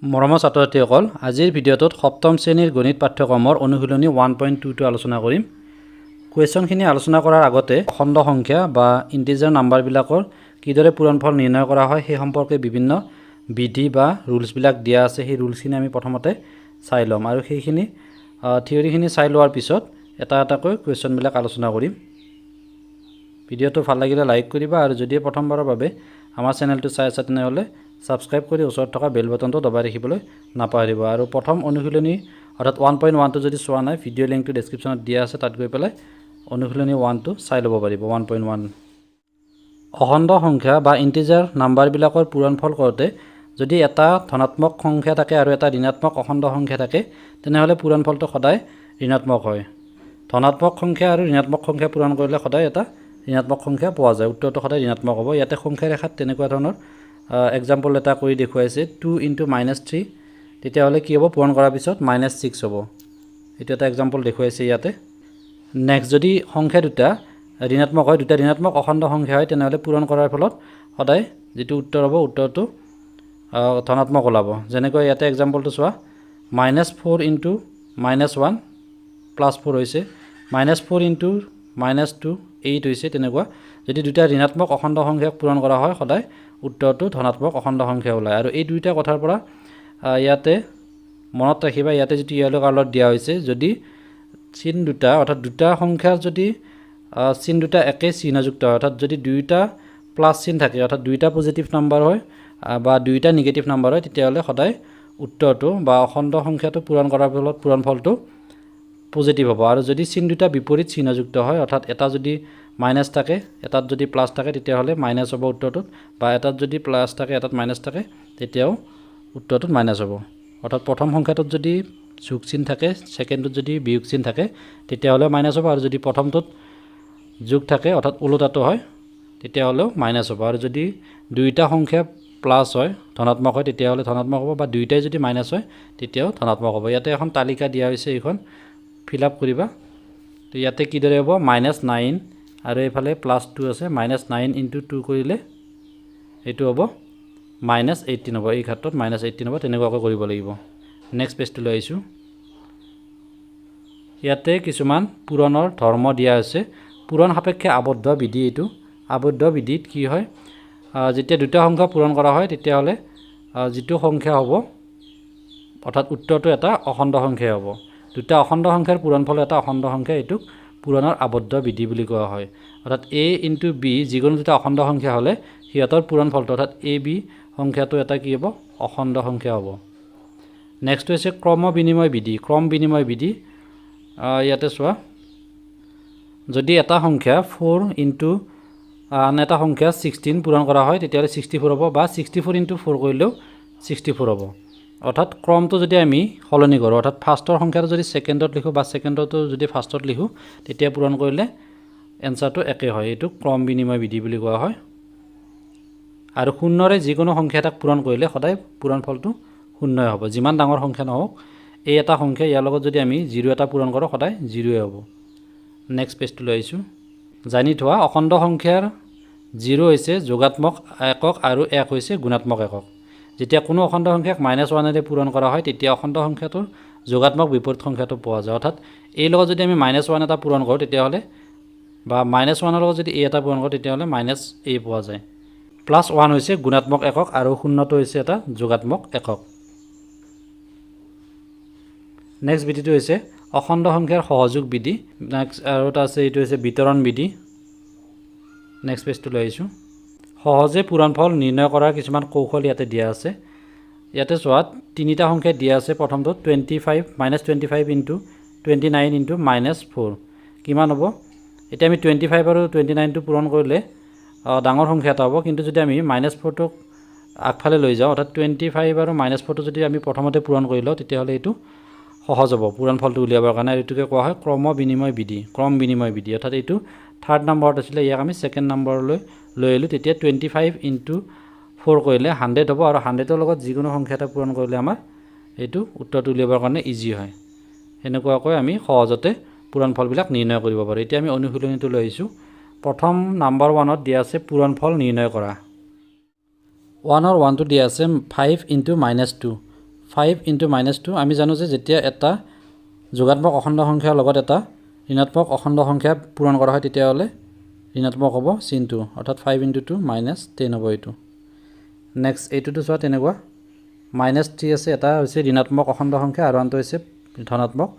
মৰমৰ ছাত্ৰ-ছাত্ৰীসকল, আজিৰ ভিডিঅ'টোত সপ্তম শ্ৰেণীৰ গণিত পাঠ্যক্ৰমৰ অনুশীলনী 1.2 আলোচনা কৰিম। কুৱেশ্যনখিনি আলোচনা কৰাৰ আগতে অখণ্ড সংখ্যা বা ইন্টিজাৰ নাম্বাৰবিলাকৰ কিদৰে পূৰণফল নিৰ্ণয় কৰা হয় সেই সম্পৰ্কে বিভিন্ন বিধি বা ৰুলছবিলাক দিয়া আছে। সেই ৰুলছখিনি আমি প্ৰথমতে চাই ল'ম আৰু সেইখিনি থিয়ৰিখিনি চাই লোৱাৰ পিছত এটা এটাকৈ কুৱেশ্যনবিলাক আলোচনা কৰিম। ভিডিঅ'টো ভাল লাগিলে লাইক কৰিবা আৰু যদি প্ৰথমবাৰৰ বাবে আমাৰ চেনেলটো চাই আছা তেনেহ'লে সাবস্ক্ৰাইব কৰি ওচৰত থকা বেল বাটনটো দবাই ৰাখিবলৈ নাপাহৰিব। আৰু প্ৰথম অনুশীলনী অৰ্থাৎ 1.1টো যদি চোৱা নাই, ভিডিঅ' লিংকটো ডেছক্ৰিপশ্যনত দিয়া আছে, তাত গৈ পেলাই অনুশীলনী 1টো চাই ল'ব পাৰিব। 1.1 অখণ্ড সংখ্যা বা ইন্টিজাৰ নাম্বাৰবিলাকৰ পূৰণফল কৰোঁতে যদি এটা ধনাত্মক সংখ্যা থাকে আৰু এটা ঋণাত্মক অখণ্ড সংখ্যা থাকে, তেনেহ'লে পূৰণফলটো সদায় ঋণাত্মক হয়। ধনাত্মক সংখ্যা আৰু ঋণাত্মক সংখ্যা পূৰণ কৰিলে সদায় এটা ঋণাত্মক সংখ্যা পোৱা যায়। উত্তৰটো সদায় ঋণাত্মক হ'ব। ইয়াতে সংখ্যা ৰেখাত তেনেকুৱা ধৰণৰ এক্সাম্পল এটা কৰি দেখুৱাইছে 2 × -3, তেতিয়াহ'লে কি হ'ব? পূৰণ কৰাৰ পিছত -6 হ'ব। এইটো এটা এক্সাম্পল দেখুৱাইছে ইয়াতে। নেক্সট, যদি সংখ্যা দুটা ঋণাত্মক হয়, দুটা ঋণাত্মক অখণ্ড সংখ্যা হয়, তেনেহ'লে পূৰণ কৰাৰ ফলত সদায় যিটো উত্তৰ হ'ব, উত্তৰটো ধনাত্মক ওলাব। যেনেকৈ ইয়াতে এক্সাম্পলটো চোৱা, -4 × -1 +4 হৈছে, -4 × -2 8 হৈছে। তেনেকুৱা যদি দুটা ঋণাত্মক অখণ্ড সংখ্যাক পূৰণ কৰা হয়, সদায় উত্তৰটো ধনাত্মক অখণ্ড সংখ্যা ওলায়। আৰু এই দুইটা কথাৰ পৰা ইয়াতে মনত ৰাখিবা, ইয়াতে যিটো ইয়েলো কালাৰত দিয়া হৈছে, যদি চিন দুটা অৰ্থাৎ দুটা সংখ্যাৰ যদি চিন দুটা একে চিহ্নযুক্ত হয়, অৰ্থাৎ যদি দুইটা প্লাছ চিন থাকে, অৰ্থাৎ দুইটা পজিটিভ নাম্বাৰ হয় বা দুইটা নিগেটিভ নাম্বাৰ হয়, তেতিয়াহ'লে সদায় উত্তৰটো বা অখণ্ড সংখ্যাটো পূৰণ কৰাৰ ফলত পূৰণফলটো পজিটিভ হ'ব। আৰু যদি চিন দুটা বিপৰীত চিহ্নযুক্ত হয়, অৰ্থাৎ এটা যদি মাইনাছ থাকে, এটাত যদি প্লাছ থাকে, তেতিয়াহ'লে মাইনাছ হ'ব উত্তৰটোত, বা এটাত যদি প্লাছ থাকে, এটাত মাইনাছ থাকে, তেতিয়াও উত্তৰটোত মাইনাছ হ'ব। অৰ্থাৎ প্ৰথম সংখ্যাটোত যদি যোগ চিন থাকে, ছেকেণ্ডটোত যদি বিয়োগ চিন থাকে, তেতিয়াহ'লেও মাইনাছ হ'ব। আৰু যদি প্ৰথমটোত যোগ থাকে, অৰ্থাৎ ওলোটাটো হয়, তেতিয়াহ'লেও মাইনাছ হ'ব। আৰু যদি দুইটা সংখ্যা প্লাছ হয়, ধনাত্মক হয়, তেতিয়াহ'লে ধনাত্মক হ'ব, বা দুইটাই যদি মাইনাছ হয়, তেতিয়াও ধনাত্মক হ'ব। ইয়াতে এখন তালিকা দিয়া হৈছে, এইখন ফিল আপ কৰিবা। তো ইয়াতে কিদৰে হ'ব? -9 আৰু এইফালে +2 আছে, -9 × 2 কৰিলে এইটো হ'ব -18 হ'ব। এই ক্ষেত্ৰত -18 হ'ব। তেনেকুৱাকৈ কৰিব লাগিব। নেক্সট পেজটোলৈ আহিছোঁ। ইয়াতে কিছুমান পূৰণৰ ধৰ্ম দিয়া আছে। পূৰণ সাপেক্ষে আবদ্ধ বিধি। এইটো আবদ্ধ বিধিত কি হয়? যেতিয়া দুটা সংখ্যা পূৰণ কৰা হয়, তেতিয়াহ'লে যিটো সংখ্যা হ'ব, অৰ্থাৎ উত্তৰটো এটা অখণ্ড সংখ্যাই হ'ব। দুটা অখণ্ড সংখ্যাৰ পূৰণফল এটা অখণ্ড সংখ্যা, এইটোক পূৰণৰ আবদ্ধ বিধি বুলি কোৱা হয়। অৰ্থাৎ A × B যিকোনো দুটা অখণ্ড সংখ্যা হ'লে সিহঁতৰ পূৰণফলটো, অৰ্থাৎ AB সংখ্যাটো এটা কি হ'ব? অখণ্ড সংখ্যা হ'ব। নেক্সট হৈছে ক্ৰম বিনিময় বিধি। ক্ৰম বিনিময় বিধি ইয়াতে চোৱা, যদি এটা সংখ্যা 4 × আন এটা সংখ্যা 16 পূৰণ কৰা হয়, তেতিয়াহ'লে 64 হ'ব, বা 64 × 4 কৰিলেও 64 হ'ব। অৰ্থাৎ ক্ৰমটো যদি আমি সলনি কৰোঁ, অৰ্থাৎ ফাৰ্ষ্টৰ সংখ্যাটো যদি ছেকেণ্ডত লিখোঁ বা ছেকেণ্ডটো যদি ফাৰ্ষ্টত লিখোঁ, তেতিয়া পূৰণ কৰিলে এনচাৰটো একে হয়। এইটো ক্ৰম বিনিময় বিধি বুলি কোৱা হয়। আৰু শূন্যৰে যিকোনো সংখ্যা এটাক পূৰণ কৰিলে সদায় পূৰণফলটো শূন্যই হ'ব। যিমান ডাঙৰ সংখ্যা নহওক, এই এটা সংখ্যা ইয়াৰ লগত যদি আমি 0 এটা পূৰণ কৰোঁ, সদায় 0ই হ'ব। নেক্সট পেজটোলৈ আহিছোঁ। জানি থোৱা, অখণ্ড সংখ্যাৰ 0 হৈছে যোগাত্মক একক আৰু 1 হৈছে গুণাত্মক একক। যেতিয়া কোনো অখণ্ড সংখ্যাক -1ৰে পূৰণ কৰা হয়, তেতিয়া অখণ্ড সংখ্যাটোৰ যোগাত্মক বিপৰীত সংখ্যাটো পোৱা যায়। অৰ্থাৎ এই লগত যদি আমি -1 এটা পূৰণ কৰোঁ, তেতিয়াহ'লে বা -1ৰ লগত যদি এটা পূৰণ কৰোঁ, তেতিয়াহ'লে -a পোৱা যায়। +1 হৈছে গুণাত্মক একক আৰু 0টো হৈছে এটা যোগাত্মক একক। নেক্সট বিধিটো হৈছে অখণ্ড সংখ্যাৰ সহযোগ বিধি। নেক্সট আৰু এটা আছে, এইটো হৈছে বিতৰণ বিধি। নেক্সট পেজটোলৈ আহিছোঁ। সহজে পূৰণফল নিৰ্ণয় কৰাৰ কিছুমান কৌশল ইয়াতে দিয়া আছে। ইয়াতে চোৱা, তিনিটা সংখ্যা দিয়া আছে। প্ৰথমটোত -25 × 29 × -4 কিমান হ'ব? এতিয়া আমি 25 আৰু 29টো পূৰণ কৰিলে ডাঙৰ সংখ্যা এটা হ'ব। কিন্তু যদি আমি -4টোক আগফালে লৈ যাওঁ, অৰ্থাৎ 25 আৰু -4টো যদি আমি প্ৰথমতে পূৰণ কৰি লওঁ, তেতিয়াহ'লে এইটো সহজ হ'ব পূৰণফলটো উলিয়াবৰ কাৰণে। এইটোকে কোৱা হয় ক্ৰম বিনিময় বিধি। ক্ৰম বিনিময় বিধি, অৰ্থাৎ এইটো 3rd নম্বৰত আছিলে, ইয়াক আমি 2nd নম্বৰলৈ লৈ আহিলোঁ। তেতিয়া 25 × 4 কৰিলে 100 হ'ব, আৰু 100ৰ লগত যিকোনো সংখ্যা এটা পূৰণ কৰিলে আমাৰ এইটো উত্তৰটো উলিয়াবৰ কাৰণে ইজি হয়। সেনেকুৱাকৈ আমি সহজতে পূৰণফলবিলাক নিৰ্ণয় কৰিব পাৰোঁ। এতিয়া আমি অনুশীলনীটো লৈ আহিছোঁ। প্ৰথম নাম্বাৰ 1ত দিয়া আছে পূৰণফল নিৰ্ণয় কৰা। 1ৰ 1টো দিয়া আছে 5 × -2 5 ইনটু -2 আমি জানো যে যেতিয়া এটা যোগাত্মক অখণ্ড সংখ্যাৰ লগত এটা ঋণাত্মক অখণ্ড সংখ্যা পূৰণ কৰা হয় তেতিয়াহ'লে ঋণাত্মক হ'ব চিনটো অৰ্থাৎ 5 ইনটু 2 -10 হ'ব এইটো নেক্সট এইটোতো চোৱা তেনেকুৱা -3 আছে এটা হৈছে ঋণাত্মক অখণ্ড সংখ্যা আৰু আনটো হৈছে ধনাত্মক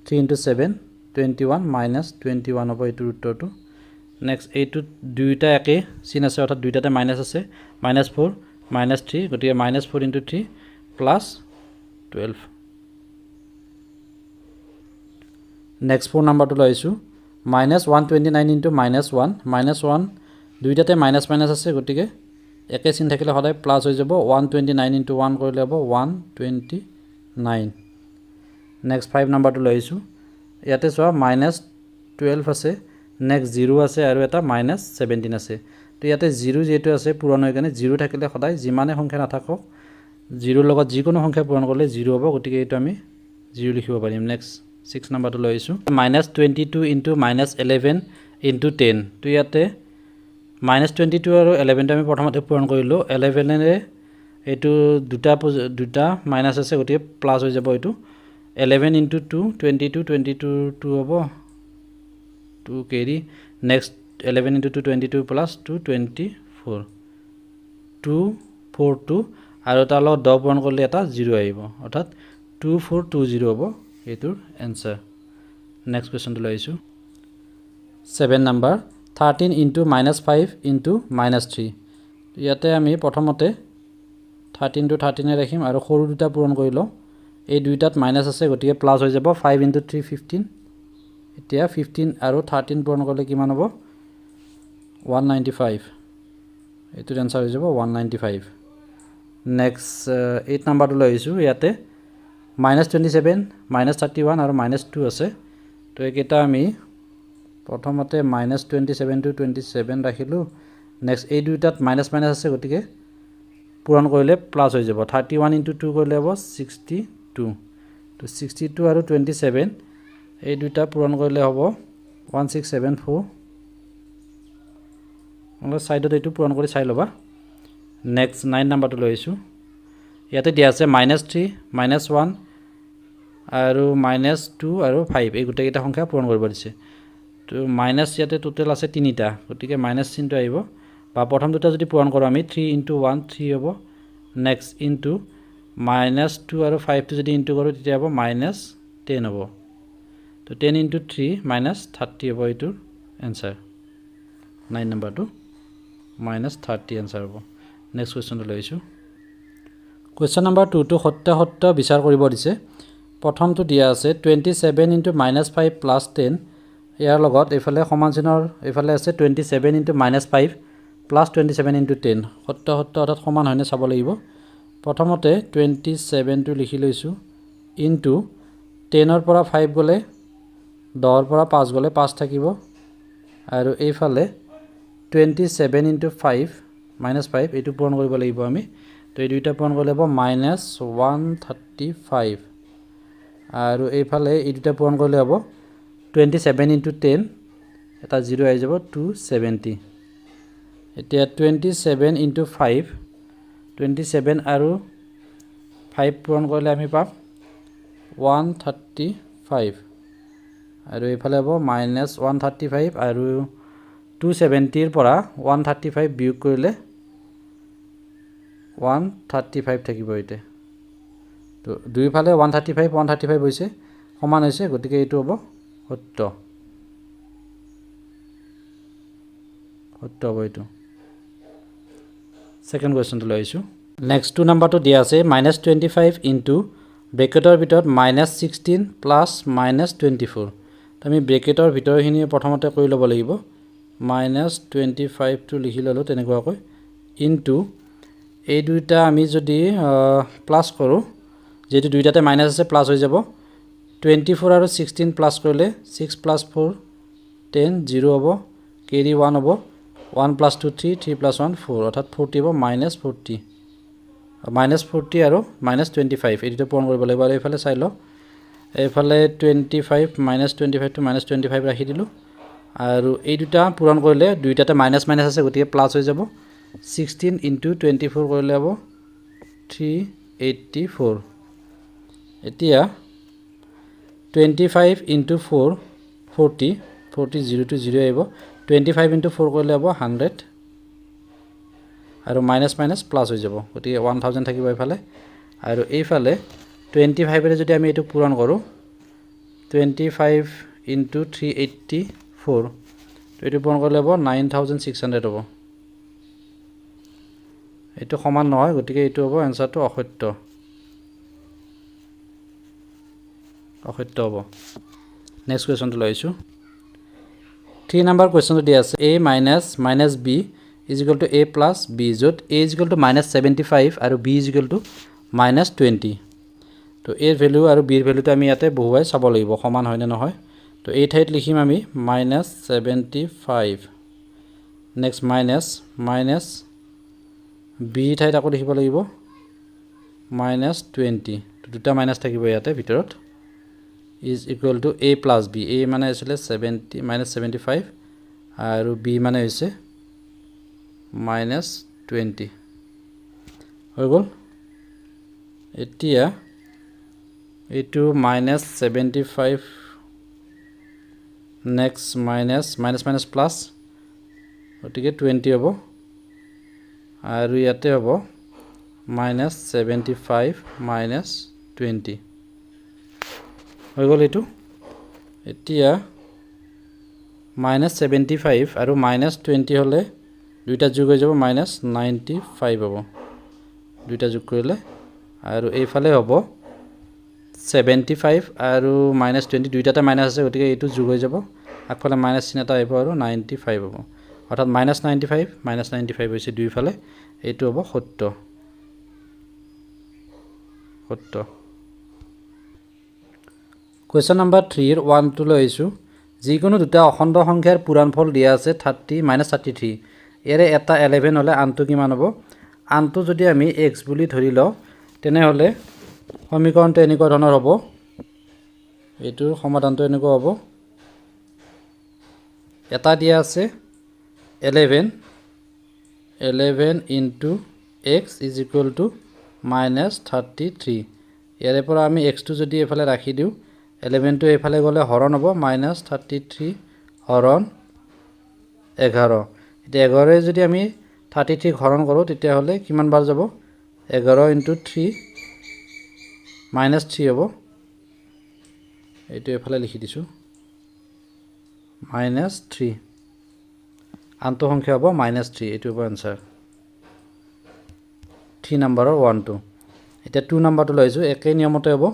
3 ইনটু 7 21 -21 হ'ব এইটোৰ উত্তৰটো নেক্সট এইটো দুইটা একে চিন আছে অৰ্থাৎ দুইটাতে মাইনাছ আছে -4 -3 গতিকে -4 ইনটু 3 প্লাছ 12 নেক্সট 4 নাম্বাৰটো লৈছোঁ -129 ইনটু -1 -1 দুইটাতে মাইনাছ মাইনাছ আছে গতিকে একে চিন থাকিলে সদায় প্লাছ হৈ যাব 129 ইনটু 1 কৰিলে হ'ব 129 নেক্সট 5 নাম্বাৰটো লৈছোঁ ইয়াতে চোৱা -12 আছে নেক্সট 0 আছে আৰু এটা -17 আছে তো ইয়াতে 0 যেটো আছে পূৰণ হৈ কেনে 0 থাকিলে সদায় যিমানে সংখ্যা নাথাকক 0 লগত যিকোনো সংখ্যা পূৰণ কৰিলে 0 হ'ব গতিকে এইটো আমি 0 লিখিব পাৰিম নেক্সট 6 নাম্বাৰটো লৈছোঁ -22 ইনটু -11 ইনটু 10 তো ইয়াতে -22 আৰু 11টো আমি প্ৰথমতে পূৰণ কৰিলোঁ 11ৰে এইটো দুটা মাইনাছ আছে গতিকে প্লাছ হৈ যাব এইটো 11 ইনটু 2 22 হ'ব 2 কেৰি নেক্সট 11 ইনটু 2 22 প্লাছ 2 24 242 আৰু তাৰ লগত 10 পূৰণ কৰিলে এটা 0 আহিব অৰ্থাৎ 2420 হ'ব এইটোৰ এনসাৰ নেক্সট কুৱেশ্যনটো লৈছোঁ 7 নাম্বাৰ 13 ইনটু -5 ইনটু -3 ইয়াতে আমি প্ৰথমতে 13 টো 13 ৰাখিম আৰু সৰু দুটা পূৰণ কৰি লওঁ এই দুইটাত মাইনাছ আছে গতিকে প্লাছ হৈ যাব 5 ইনটু 3 15 এতিয়া 15 আৰু 13 পূৰণ কৰিলে কিমান হ'ব 195 এইটোৰ এনসাৰ হৈ যাব 195 নেক্সট 8 নাম্বাৰটো লৈছোঁ ইয়াতে -27 -31 আৰু -2 আছে তো এইকেইটা আমি প্ৰথমতে -27 to 27 ৰাখিলোঁ নেক্সট এই দুইটাত মাইনাছ মাইনাছ আছে গতিকে পূৰণ কৰিলে প্লাছ হৈ যাব 31 ইনটু 2 কৰিলে হ'ব 62 তো 62 আৰু 27 এই দুইটা পূৰণ কৰিলে হ'ব 1674 অলপ সাইডত এইটো পূৰণ কৰি চাই ল'বা নেক্সট 9 নাম্বাৰটো লৈছোঁ ইয়াতে দিয়া আছে -3 -1 আৰু -2 আৰু 5 এই গোটেইকেইটা সংখ্যা পূৰণ কৰিব দিছে তো মাইনাছ ইয়াতে টোটেল আছে 3টা গতিকে মাইনাছ চিনটো আহিব বা প্ৰথম দুটা যদি পূৰণ কৰোঁ আমি 3 ইনটু 1 3 হ'ব নেক্সট ইনটু -2 আৰু 5 টো যদি ইনটু কৰোঁ তেতিয়া হ'ব -10 হ'ব তো 10 ইনটু 3 -30 হ'ব এইটোৰ এনসাৰ 9 নাম্বাৰটো -30 এনসাৰ হ'ব নেক্সট কুৱেশ্যনটো লৈছোঁ কুৱেশ্যন নাম্বাৰ 2 টো সত্য বিচাৰ কৰিব দিছে প্ৰথমটো দিয়া আছে 27 ইনটু -5 প্লাছ 10 ইয়াৰ লগত এইফালে সমান চিনৰ এইফালে আছে 27 ইনটু -5 প্লাছ 27 ইনটু 10 সত্য অৰ্থাৎ সমান হয়নে চাব লাগিব প্ৰথমতে 27 টো লিখি লৈছোঁ ইনটু 10ৰ পৰা 5 গ'লে 10ৰ পৰা 5 গ'লে 5 থাকিব আৰু এইফালে 27 ইনটু 5 -5 এইটো পূৰণ কৰিব লাগিব আমি তো এই দুইটা পূৰণ কৰিলে হ'ব -135 আৰু এইফালে এই দুটা পূৰণ কৰিলে হ'ব 27 ইনটু 10 এটা 0 আহি যাব 270 এতিয়া 27 ইনটু 5 27 আৰু 5 পূৰণ কৰিলে আমি পাম 135 আৰু এইফালে হ'ব -135 আৰু 270 ৰ পৰা 135 বিয়োগ কৰিলে 135 থাকিব এইতে তো দুইফালে 135 হৈছে সমান হৈছে গতিকে এইটো হ'ব সত্য হ'ব এইটো সেকেন্ড কুৱেশ্যনটো লৈছোঁ নেক্সট 2 নাম্বাৰটো দিয়া আছে -25 ইনটু ব্ৰেকেটৰ ভিতৰত -16 প্লাছ -24 তো আমি ব্ৰেকেটৰ ভিতৰখিনি প্ৰথমতে কৰি ল'ব লাগিব -25 টো লিখি ল'লোঁ তেনেকুৱাকৈ ইনটু এই দুইটা আমি যদি প্লাছ কৰোঁ যেহেতু দুইটাতে মাইনাছ আছে প্লাছ হৈ যাব 24 আৰু 16 প্লাছ কৰিলে 6 + 4 10 0 হ'ব কেৰি 1 হ'ব 1 + 2 3 3 + 1 4 অৰ্থাৎ 40 হ'ব -40 -40 আৰু -25 এই দুটা পূৰণ কৰিব লাগিব আৰু এইফালে চাই লওঁ এইফালে 25 -25 to -25 ৰাখি দিলোঁ আৰু এই দুটা পূৰণ কৰিলে দুইটাতে মাইনাছ মাইনাছ আছে গতিকে প্লাছ হৈ যাব 16 ইনটু 24 কৰিলে হ'ব 384 এতিয়া 25 into 4 40 40 0 to 0 আহিব 25 into 4 কৰিলে হ'ব 100 আৰু মাইনাস মাইনাস প্লাস হৈ যাব গতিকে 1000 থাকিব এইফালে আৰু এইফালে 25 এৰে যদি আমি এটো পূৰণ কৰো 25 into 384 তো এটো পূৰণ কৰিলে হ'ব 9600 হ'ব এটো সমান নহয় গতিকে এটো হ'ব আনসাৰটো অসত্য হ'ব নেক্সট কোৱেশ্চনটো লৈছো 3 নম্বৰ কোৱেশ্চনটো দিয়া আছে a minus b is equal to a plus b যত a is equal to -75 আৰু b is equal to -20 তো a ভ্যালু আৰু b এৰ ভ্যালুটো আমি ইয়াতে বহুৱাই চাব লাগিব সমান হয় নে নহয় তো এই ঠাইত লিখিম আমি -75 নেক্সট মাইনাস b ঠাইত আকৌ লিখিব লাগিব -20 তো দুটা মাইনাস থাকিব ইয়াতে ভিতৰত is equal to a plus b a মানে আসলে 70 -75 আৰু b মানে হৈছে -20 হৈ গল এতিয়া এটো -75 নেক্সট মাইনাস প্লাস গতিকে 20 হ'ব আৰু ইয়াতে হ'ব -75 -20 হৈ গল এটো এতিয়া -75 আৰু -20 হলে দুইটা যোগ হৈ যাব -95 হ'ব দুইটা যোগ কৰিলে আৰু এইফালে হ'ব 75 আৰু -20 দুইটাতে মাইনাস আছে গতিকে এটো যোগ হৈ যাব আগফালে মাইনাস চিহ্ন এটা আহিব আৰু 95 হ'ব অৰ্থাৎ -95 হৈছে দুইফালে এটো হ'ব সত্য Question number 3 এর 1 2 লইছো যিকোনো দুটা অখণ্ড সংখ্যাৰ পূৰণফল দিয়া আছে 30 -33 এৰে এটা 11 হলে আনটো কিমান হ'ব আনটো যদি আমি x বুলি ধৰি লও তেনে হলে সমীকৰণটো এনেকুৱা ধৰণৰ হ'ব এটোৰ সমাধানটো এনেকুৱা হ'ব এটা দিয়া আছে 11 into x is equal to -33 ইয়াৰে পৰা আমি x টো যদি এফালে ৰাখি দিও 11 টো এফালে গলে হৰণ হ'ব -33 হৰণ 11 এতিয়া 11 যদি আমি 33 হৰণ কৰো তেতিয়া হলে কিমান বাৰ যাব 11 into 3 -3 হ'ব এইটো এফালে লিখি দিছো -3 আনটো সংখ্যা হ'ব -3 এইটো হ'ব आंसर 3 নম্বৰৰ 1 2 এটা 2 নম্বৰটো লৈছো একেই নিয়মতে হ'ব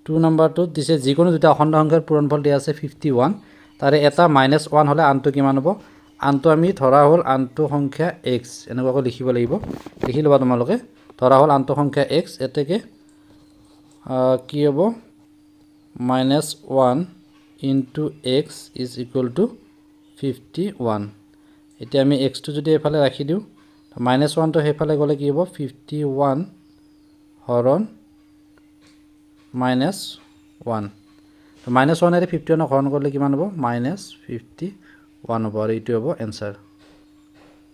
2 নম্বৰটো দিছে যিকোনো দুটা অখণ্ড সংখ্যাৰ পূৰণফল দিয়া আছে 51 তাৰে এটা -1 হলে আনটো কিমান হ'ব আনটো আমি ধৰা হল আনটো সংখ্যা x এনেকৈ লিখিব লাগিব লিখি লবা তোমালোকে ধৰা হল আনটো সংখ্যা x এতেকে কি হ'ব -1 into x is equal to 51 এতিয়া আমি x টো যদি এফালে ৰাখি দিও -1 টো হেফালে গলে কি হ'ব 51 হৰণ -1 তো -1 এৰে 51 হৰণ কৰিলে কিমান হ'ব -51 হ'ব আৰু এইটো হ'ব आंसर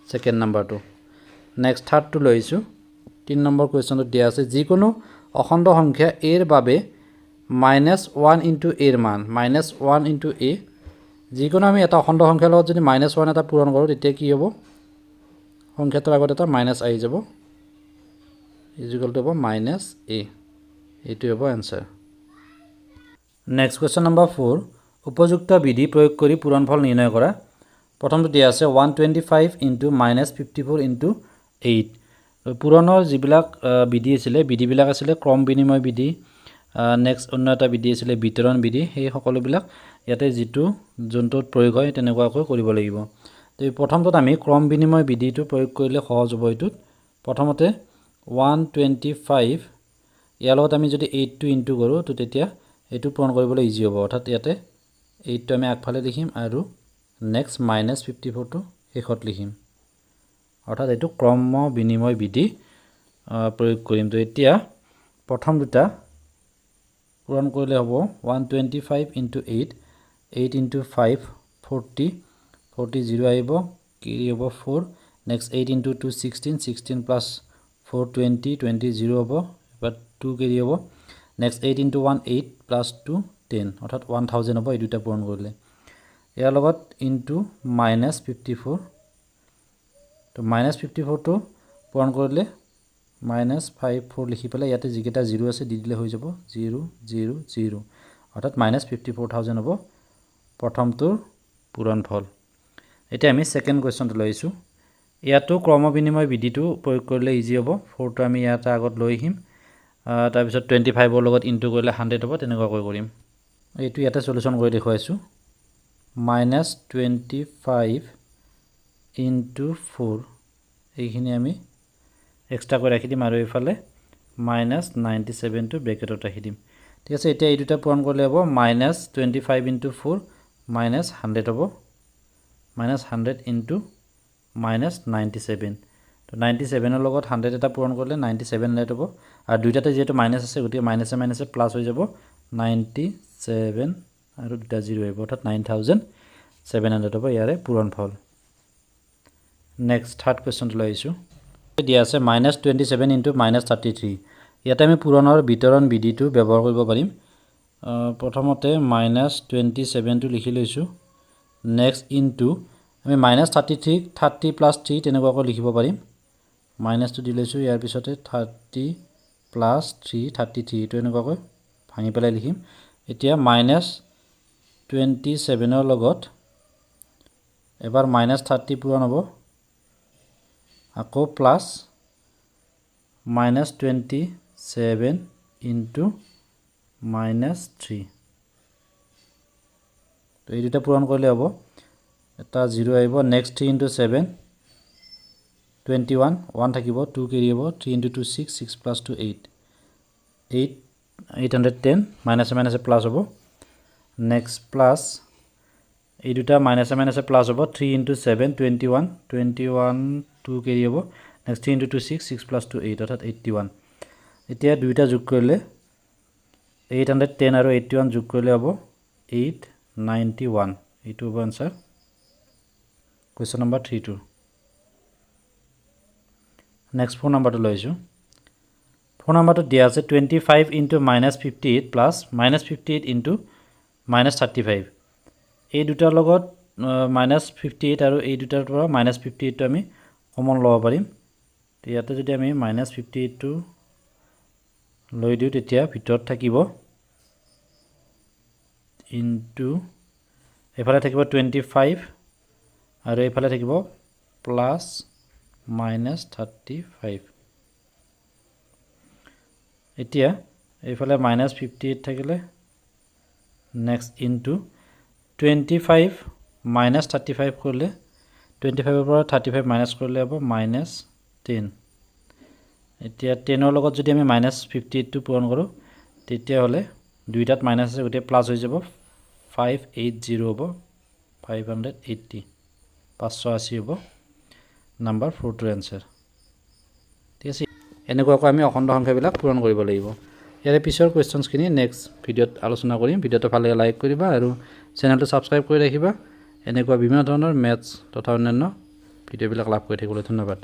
সেকেন্ড নম্বৰটো নেক্সট থাৰ্ড টো লৈছো 3 নম্বৰ কোৱেশ্চনটো দিয়া আছে যিকোনো অখণ্ড সংখ্যা a এর বাবে -1 into a এর মান -1 into a যিকোনো আমি এটা অখণ্ড সংখ্যাৰ লগত যদি -1 এটা পূৰণ কৰো তেতিয়া কি হ'ব সংখ্যাটোৰ আগত এটা মাইনাস আহি যাব ইকুয়াল টু হ'ব -a এইটো হ'ব आंसर নেক্সট কোৱেশ্চন নম্বৰ 4 উপযুক্ত বিধি প্ৰয়োগ কৰি পূৰণফল নিৰ্ণয় কৰা প্ৰথমটো দিয়া আছে 125 into -54 into 8 পূৰণৰ যিবিলাক বিধি আছিল বিধিবিলাক আছিল ক্ৰম বিনিময় বিধি নেক্সট অন্য এটা বিধি আছিল বিতৰণ বিধি এই সকলোবিলাক ইয়াতে যেটো জন্তুত প্ৰয়োগ হয় তেনেকুৱাকৈ কৰিব লাগিব তো প্ৰথমটোত আমি ক্ৰম বিনিময় বিধিটো প্ৰয়োগ কৰিলে সহজ হ'ব এইটোত প্ৰথমতে 125 ইয়াৰ লগত আমি যদি 8 টো ইনটু কৰো তো তেতিয়া এটো পূৰণ কৰিবলৈ ইজি হ'ব অৰ্থাৎ ইয়াতে 8 টো আমি আগফালে লিখিম আৰু নেক্সট -54 টো শেষত লিখিম অৰ্থাৎ এটো ক্ৰম বিনিময় বিধি প্ৰয়োগ কৰিম তো এতিয়া প্ৰথম দুটা পূৰণ কৰিলে হ'ব 125 into 8 8 into 5 40 40 0 আহিব কি হ'ব 4 next 8 into 2 16 16 plus 4 20 20 0 হ'ব এবাৰ 2 কেৰি হ'ব নেক্সট 8 * 1 8 + 2 10 অৰ্থাৎ 1000 হ'ব এই দুটা পূৰণ কৰিলে ইয়াৰ লগত ইনটু -54 তো -54 টো পূৰণ কৰিলে -54 লিখি পেলাই ইয়াতে যিকেইটা 0 আছে দি দিলে হৈ যাব 0 0 0 অৰ্থাৎ -54000 হ'ব প্ৰথমটোৰ পূৰণফল এতিয়া আমি সেকেন্ড কোৱেশ্চনটো লৈছো ইয়াতো ক্ৰম বিনিময় বিধিটো প্ৰয়োগ কৰিলে ইজি হ'ব 4 টো আমি ইয়াতে আগত লৈ আহিম তাৰ পিছত 25 ৰ লগত ইনটু কৰিলে 100 হ'ব তেনেকুৱাকৈ কৰিম এইটো ইয়াতে সলিউশন কৰি দেখুৱাইছো -25 * 4 এইখিনি আমি এক্সট্ৰা কৰি ৰাখি দিম আৰু এইফালে -97 টো ব্ৰেকেটত ৰাখি দিম ঠিক আছে এতিয়া এই দুটা পূৰণ কৰিলে হ'ব -25 * 4 -100 হ'ব -100 * -97 তো 97 ৰ লগত 100 এটা পূৰণ কৰিলে 97 লেট হ'ব আৰু দুইটাতে যেটো মাইনাস আছে গতিকে মাইনাসে মাইনাসে প্লাস হৈ যাব 97 আৰু দুটা 0 আহিব অৰ্থাৎ 9700 হ'ব ইয়াৰে পূৰণফল নেক্সট থাৰ্ড কোৱেশ্চনটো লৈছো দিয়া আছে -27 * -33 ইয়াতে আমি পূৰণৰ বিতৰণ বিধিটো ব্যৱহাৰ কৰিব পাৰিম প্ৰথমতে -27 টো লিখি লৈছো নেক্সট ইনটু আমি -33 30 + 3 তেনেকুৱাকৈ লিখিব পাৰিম মাইনাসটো দি লৈছো ইয়াৰ পিছতে 30 + 3 33 টো এনেকুৱাকৈ ভাঙি পেলাই লিখিম এতিয়া -27 ৰ লগত এবাৰ -30 পূৰণ হ'ব আকৌ প্লাস -27 * -3 তো এই দুটা পূৰণ কৰিলে হ'ব এটা 0 আহিব নেক্সট 3 * 7 21 1 থাকিব 2 কেৰি হ'ব 3 * 2 6 6 + 2 8 810 মাইনাসে মাইনাসে প্লাস হ'ব নেক্সট প্লাস এই দুটা মাইনাসে মাইনাসে প্লাস হ'ব 3 * 7 21 21 2 কেৰি হ'ব নেক্সট 3 * 2 6 6 + 2 8 অৰ্থাৎ 81 এতিয়া দুইটা যোগ কৰিলে 810 আৰু 81 যোগ কৰিলে হ'ব 891 এইটো হ'ব answer question number 32 next 4 number तो लइছো 4 नंबर तो दिया আছে 25 * -58 प्लस -58 * -35 এই দুটাৰ লগত -58 আৰু এই দুটাৰ পৰা -58 টো আমি কমন লব পাৰিম তো ইয়াতে যদি আমি -58 টো লৈ দিও তেতিয়া ভিতৰত থাকিব ইনটু এফালে থাকিব 25 আৰু এফালে থাকিব প্লাস -35 এতিয়া এফালে -58 থাকিলে নেক্সট ইনটু 25 -35 কৰিলে 25 ৰ পৰা 35 মাইনাস কৰিলে হ'ব -10 এতিয়া 10 ৰ লগত যদি আমি -58 টো পূৰণ কৰো তেতিয়া হলে দুইটাত মাইনাস আছে গতে প্লাস হৈ যাব 580 হ'ব 580 580 হ'ব নাম্বাৰ 4 টোৰ आंसर ঠিক আছে এনেকুৱাকৈ আমি অখণ্ড সংখ্যাবিলাক পূৰণ কৰিব লাগিব ইয়াৰে পিছৰ কোৱেশ্চনছ খিনি নেক্সট ভিডিঅত আলোচনা কৰিম ভিডিঅটো ভালে লাইক কৰিবা আৰু চেনেলটো সাবস্ক্ৰাইব কৰি ৰাখিবা এনেকুৱা বিভিন্ন ধৰণৰ মেথছ তথা অন্যান্য ভিডিঅ'বিলাক লাভ কৰি থাকিবলৈ ধন্যবাদ